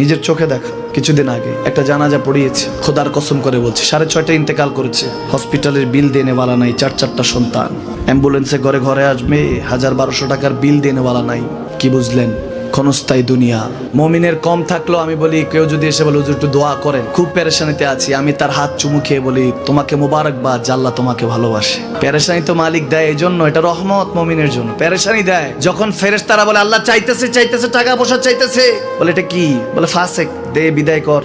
নিজের চোখে দেখা কিছুদিন আগে একটা জানাজা পড়িয়েছে, খোদার কসম করে বলছে 6:30 ইন্তেকাল করেছে। হসপিটালের বিল দেনেওয়ালা নাই, 4 সন্তান, অ্যাম্বুলেন্সে ঘরে ঘরে আসবে, 1000-1200 টাকার বিল দেনেওয়ালা নাই। কি বুঝলেন? ক্ষণস্থায়ী দুনিয়া। মমিনের কম থাকলেও আমি বলি, কেউ যদি এসে বলে হুজুর একটু দোয়া করেন, খুব পেরেশানিতে আছি, আমি তার হাত চুমু খেয়ে বলি তোমাকে মোবারকবাদ, আল্লাহ তোমাকে ভালোবাসে। পেরেশানি তো মালিক দেয়, এই জন্য এটা রহমত মমিনের জন্য। পেরেশানি দেয় যখন ফেরেশতারা বলে আল্লাহ চাইতেছে টাকা পয়সা চাইতেছে, বলে এটা কি? বলে ফাসেক, দে বিদায় কর।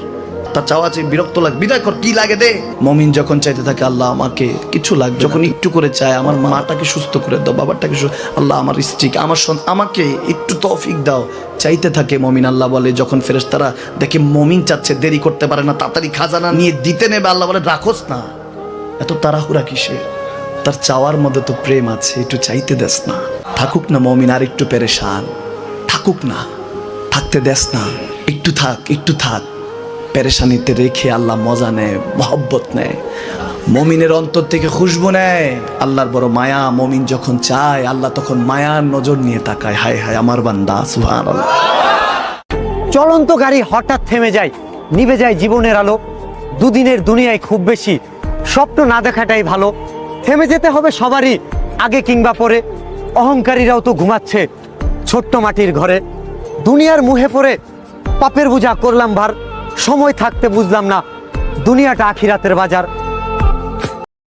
তার চাওয়া চেয়ে বিরক্ত লাগে, বিদায় কর, কি লাগে দে। মমিন যখন চাইতে থাকে আল্লাহ আমাকে কিছু লাগবে, যখন একটু করে চায় আমার মাটাকে সুস্থ করে দাও, বাবাটাকে আল্লাহ আমার স্ত্রীকে, আমার আমাকে একটু তৌফিক দাও, চাইতে থাকে মমিন। আল্লাহ বলে যখন ফেরেশতারা দেখে মমিন চাচ্ছে, দেরি করতে পারে না, তাড়াতাড়ি খাজানা নিয়ে দিতে নেবে, আল্লাহ বলে রাখোস না, এত তাড়াহুড়া কিসের? তার চাওয়ার মধ্যে তো প্রেম আছে, একটু চাইতে দেস না। থাকুক না মমিন আর একটু পেরেশান, থাকুক না, থাকতে দেস না, একটু থাক, একটু থাক। পেরেশানিতে রেখে আল্লাহ মজা নেয়, মহব্বত নেয়, মমিনের অন্তর থেকে খুশবু নেয়। আল্লাহর বড় মায়া, মমিন যখন চায় আল্লাহ তখন মায়ার নজর নিয়ে তাকায়, হায় হায় আমার বান্দা, সুবহানাল্লাহ। চলন্ত গাড়ি হঠাৎ থেমে যায়, নিভে যায় জীবনের আলো। দুদিনের দুনিয়ায় খুব বেশি স্বপ্ন না দেখাটাই ভালো। থেমে যেতে হবে সবারই, আগে কিংবা পরে। অহংকারীরাও তো ঘুমাচ্ছে ছোট্ট মাটির ঘরে। দুনিয়ার মুহে পড়ে পাপের বোঝা করলাম ভার, সময় থাকতে বুঝলাম না দুনিয়াটা আখিরাতের বাজার।